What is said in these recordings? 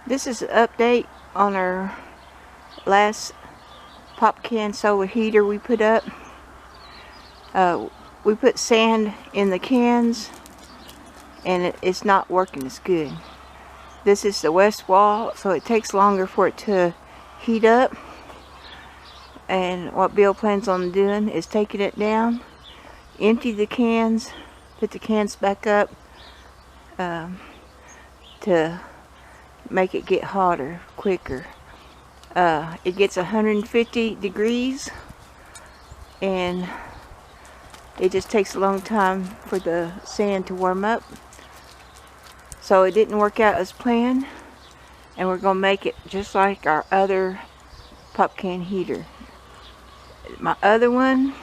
This is an update on our last pop can solar heater we put up. We put sand in the cans and it's not working as good. This is the west wall, so it takes longer for it to heat up. And what Bill plans on doing is taking it down, empty the cans, put the cans back up to make it get hotter quicker. It gets 150 degrees and it just takes a long time for the sand to warm up. So it didn't work out as planned, and we're gonna make it just like our other pop can heater. My other one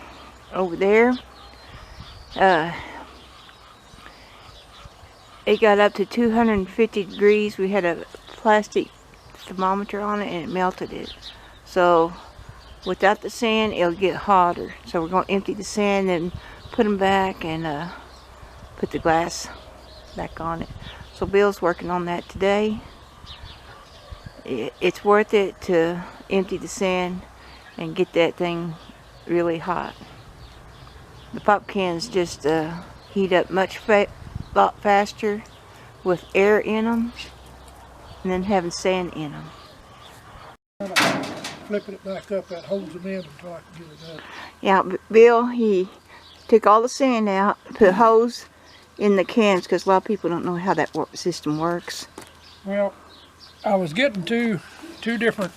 over there, it got up to 250 degrees. We had a plastic thermometer on it and it melted it. So without the sand, it'll get hotter. So we're going to empty the sand and put them back and put the glass back on it. So Bill's working on that today. It's worth it to empty the sand and get that thing really hot. The pop cans just heat up lot faster with air in them and then having sand in them. Flipping it back up, that holds them in until I can get it up. Yeah, Bill, he took all the sand out, put holes in the cans because a lot of people don't know how that system works. Well, I was getting two different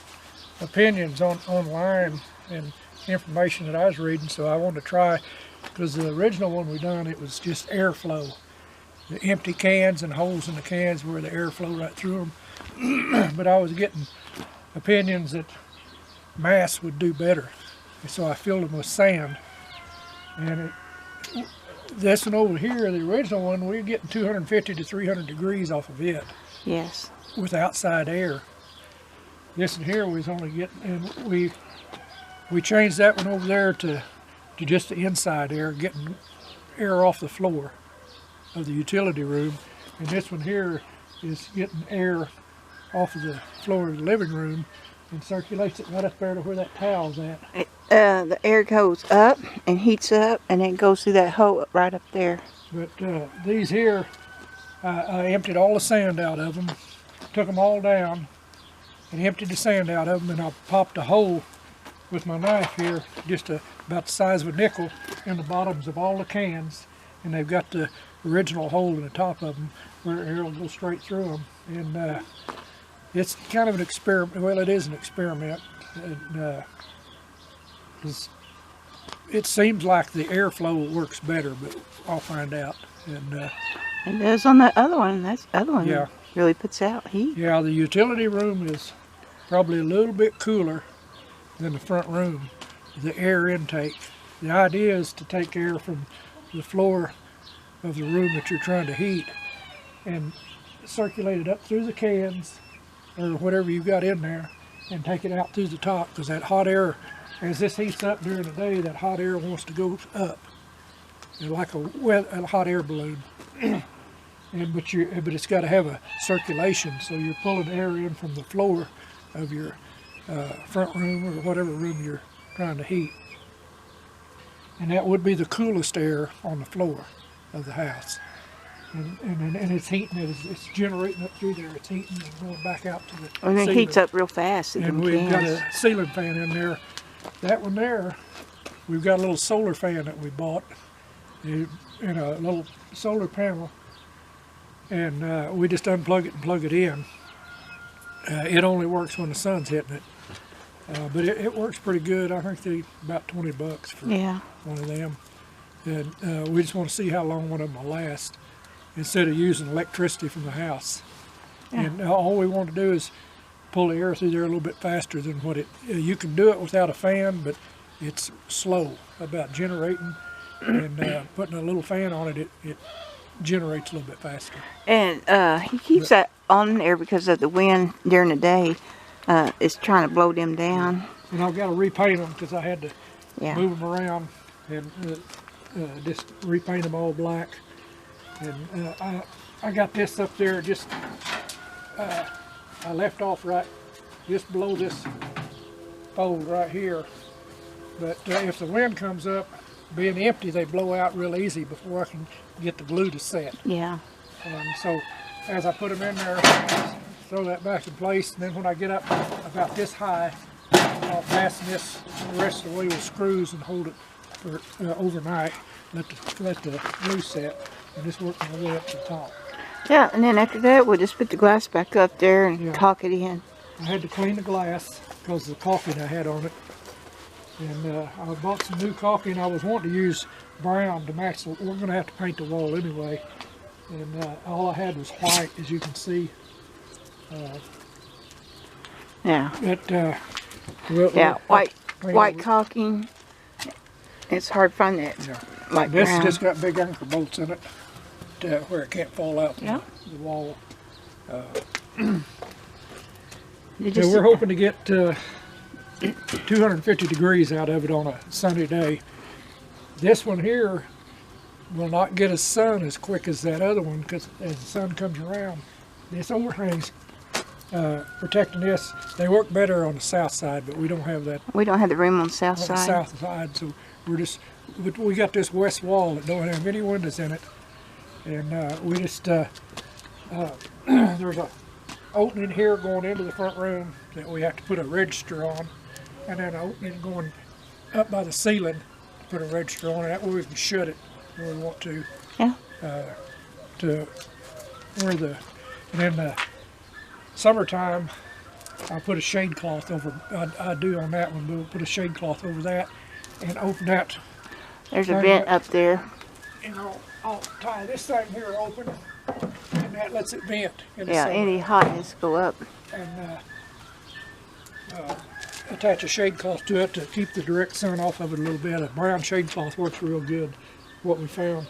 opinions online and information that I was reading, so I wanted to try, because the original one we done, it was just airflow. The empty cans and holes in the cans where the air flow right through them. But I was getting opinions that mass would do better, and so I filled them with sand. And this one over here, the original one, we were getting 250 to 300 degrees off of it. Yes. With outside air. This one here was only getting, and we changed that one over there to just the inside air, getting air off the floor of the utility room, and this one here is getting air off of the floor of the living room and circulates it right up there to where that towel's at. The air goes up and heats up and then goes through that hole right up there. But these here, I emptied all the sand out of them, took them all down and emptied the sand out of them, and I popped a hole with my knife here, just about the size of a nickel, in the bottoms of all the cans, and they've got the original hole in the top of them where air will go straight through them. And it's kind of an experiment. Well, it is an experiment. And, it seems like the airflow works better, but I'll find out. And it does on that other one. That other one, yeah, really puts out heat. Yeah, the utility room is probably a little bit cooler than the front room, the air intake. The idea is to take air from the floor of the room that you're trying to heat and circulate it up through the cans or whatever you've got in there and take it out through the top, because that hot air, as this heats up during the day, that hot air wants to go up, like a hot air balloon. But it's got to have a circulation, so you're pulling air in from the floor of your front room or whatever room you're trying to heat, and that would be the coolest air on the floor of the house. And it's heating, it's generating up through there, it's heating and going back out to the And it ceiling. heats up real fast. And we've got a ceiling fan in there. That one there, we've got a little solar fan that we bought in a little solar panel, and we just unplug it and plug it in. It only works when the sun's hitting it, but it works pretty good. I think they're about $20 for one of them, and we just want to see how long one of them will last instead of using electricity from the house. Yeah. And all we want to do is pull the air through there a little bit faster than what you can do it without a fan, but it's slow about generating, and putting a little fan on it, it generates a little bit faster. And he keeps that on there because of the wind during the day. It's trying to blow them down. And I've got to repaint them because I had to move them around and just repaint them all black. And I got this up there just, I I left off right just below this fold right here. But if the wind comes up, being empty, they blow out real easy before I can get the glue to set. Yeah. And so as I put them in there, throw that back in place, and then when I get up about this high, I'll fasten this the rest of the way with screws and hold it for overnight. Let the glue set, and just work my way up to the top. Yeah, and then after that, we'll just put the glass back up there and caulk it in. I had to clean the glass because of the caulking I had on it. And I bought some new caulking. I was wanting to use brown to match the, we're going to have to paint the wall anyway. And all I had was white, as you can see. Yeah. But white caulking. It's hard to find that. Yeah. Like this brown. just got big anchor bolts in it where it can't fall out the wall. So we're hoping to get 250 degrees out of it on a sunny day. This one here will not get a sun as quick as that other one, because as the sun comes around, this overhangs protecting this. They work better on the south side, but we don't have that. We don't have the room on the south on side. the south side, so we got this west wall that don't have any windows in it, and we just there's a opening here going into the front room that we have to put a register on, and then an opening going up by the ceiling to put a register on, and that way we can shut it when we want to. Yeah. To where and in the summertime, I'll put a shade cloth over. I do on that one. We'll put a shade cloth over that and open that. There's a vent up there. And I'll tie this thing here open, and that lets it vent. In the Yeah, summer. any hotness go up. And attach a shade cloth to it to keep the direct sun off of it a little bit. A brown shade cloth works real good, what we found.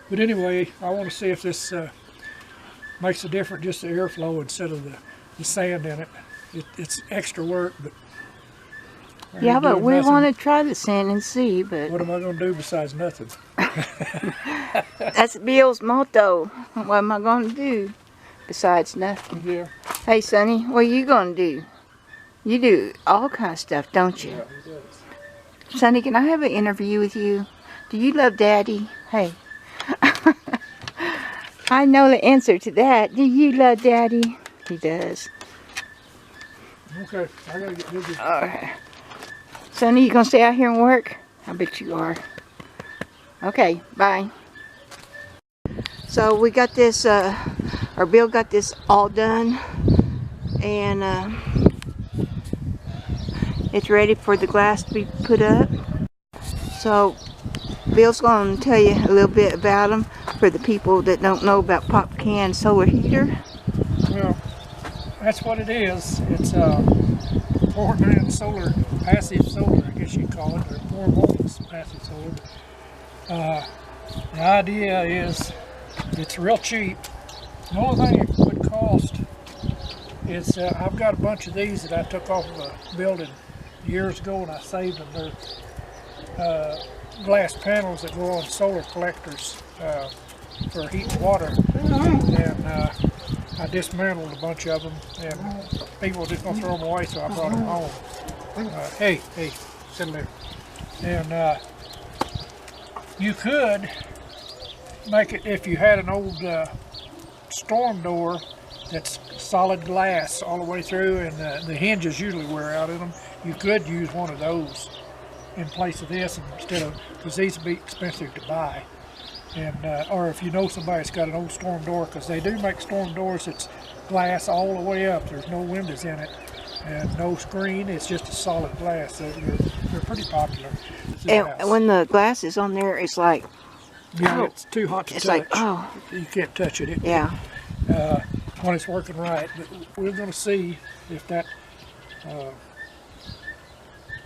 But anyway, I want to see if this makes a difference, just the airflow instead of the sand in it. It's extra work, but yeah, but we want to try the sand and see, but what am I going to do besides nothing? that's Bill's motto. What am I going to do besides nothing? Yeah. Hey, Sonny, what are you going to do? You do all kind of stuff, don't you? Yeah, he does. Sonny, can I have an interview with you? Do you love Daddy? Hey. I know the answer to that. Do you love Daddy? He does. Okay, I gotta get busy. Alright. Sonny, you gonna stay out here and work? I bet you are. Okay, bye. So we got this, or Bill got this all done, and it's ready for the glass to be put up. So Bill's going to tell you a little bit about them for the people that don't know about pop can solar heater. Well, that's what it is. It's a 4-man solar, passive solar, I guess you'd call it, or 4 volts passive solar. The idea is it's real cheap. The only thing it would cost is I've got a bunch of these that I took off of a building years ago, and I saved them. They're glass panels that go on solar collectors for heat and water, and I dismantled a bunch of them, and people were just going to throw them away, so I brought them home. Hey, sit there. And you could make it, if you had an old storm door that's solid glass all the way through, and the hinges usually wear out in them, you could use one of those in place of this, instead of, because these would be expensive to buy. And or if you know somebody that's got an old storm door, because they do make storm doors that's glass all the way up, there's no windows in it and no screen, it's just a solid glass. So they're pretty popular. And when the glass is on there, it's like, yeah, it's too hot to touch. It's like, oh. You can't touch it. Yeah. When it's working right. But we're going to see if that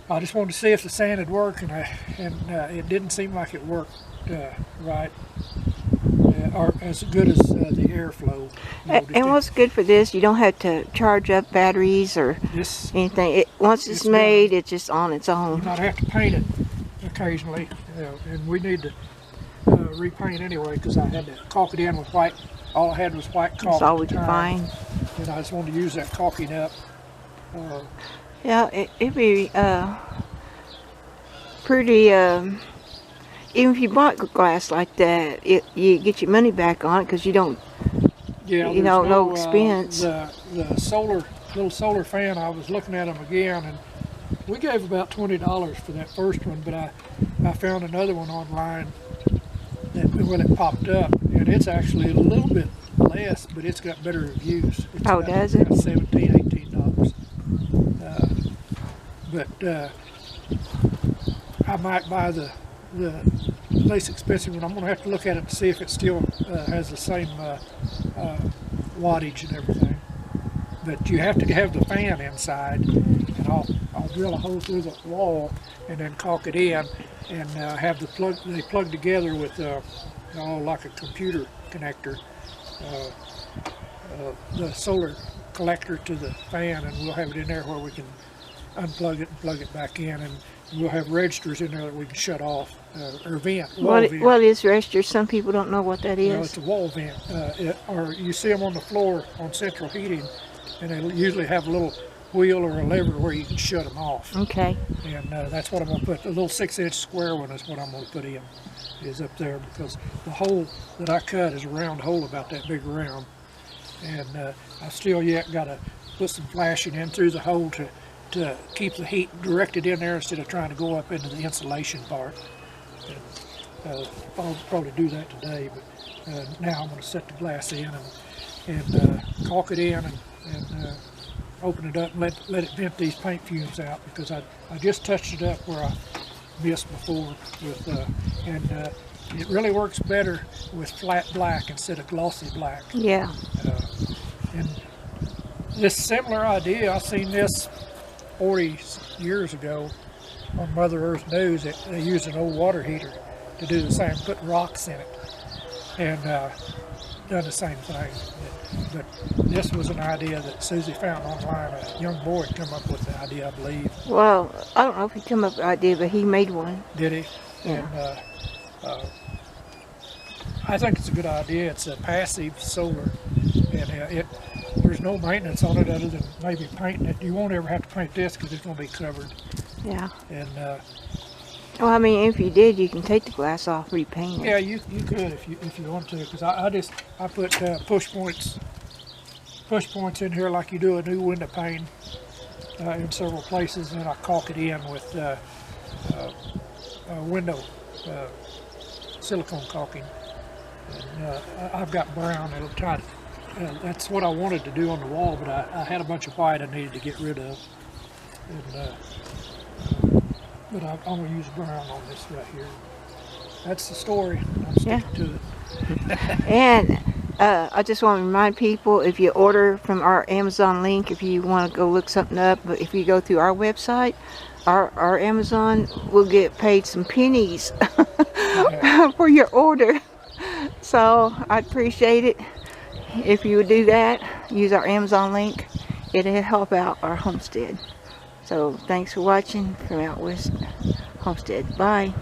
I just wanted to see if the sand would work, and it didn't seem like it worked right, or as good as the airflow. And what's good for this, you don't have to charge up batteries or anything. Once it's made, it's just on its own. You might have to paint it occasionally, and we need to repaint anyway, because I had to caulk it in with white. All I had was white caulk. That's all we could find. and I just wanted to use that caulking up. Yeah, it'd be pretty. Even if you bought glass like that, you get your money back on it because you don't. Yeah, You know, no expense. The little solar fan, I was looking at them again, and we gave about $20 for that first one, but I found another one online that, well, it popped up, and it's actually a little bit less, but it's got better reviews. It's Oh, does it? $17, $18. But I might buy the least expensive one. I'm going to have to look at it to see if it still has the same wattage and everything. But you have to have the fan inside, and I'll drill a hole through the wall and then caulk it in, and have they plug together with like a computer connector, the solar collector to the fan, and we'll have it in there where we can unplug it and plug it back in, and we'll have registers in there that we can shut off, or vent. What is registers? Some people don't know what that is. You know, it's a wall vent, or you see them on the floor on central heating, and they usually have a little wheel or a lever where you can shut them off. Okay. And that's what I'm going to put. A little 6-inch square one is what I'm going to put in, is up there, because the hole that I cut is a round hole about that big around, and I still yet got to put some flashing in through the hole to keep the heat directed in there instead of trying to go up into the insulation part. And, I'll probably do that today, but now I'm going to set the glass in and caulk it in and open it up and let it vent these paint fumes out, because I just touched it up where I missed before with and it really works better with flat black instead of glossy black. Yeah. And this similar idea, I seen this 40 years ago on Mother Earth News. They used an old water heater to do the same, put rocks in it, and done the same thing. But this was an idea that Susie found online. A young boy had come up with the idea, I believe. Well, I don't know if he came up with the idea, but he made one. Did he? Yeah. And I think it's a good idea. It's a passive solar, and there's no maintenance on it other than maybe painting it. You won't ever have to paint this because it's going to be covered. Yeah. And well, I mean, if you did, you can take the glass off, repaint it. yeah, you could if you want to, because I put push points in here like you do a new window pane in several places, and I caulk it in with window silicone caulking. And I've got brown. It'll try to. That's what I wanted to do on the wall, but I had a bunch of white I needed to get rid of. And, but I'm going to use brown on this right here. That's the story. I'm sticking to it. And I just want to remind people, if you order from our Amazon link, if you want to go look something up, but if you go through our website, our Amazon will get paid some pennies for your order. So I'd appreciate it if you would do that. Use our Amazon link. It'll help out our homestead. So thanks for watching from Out West Homestead. Bye.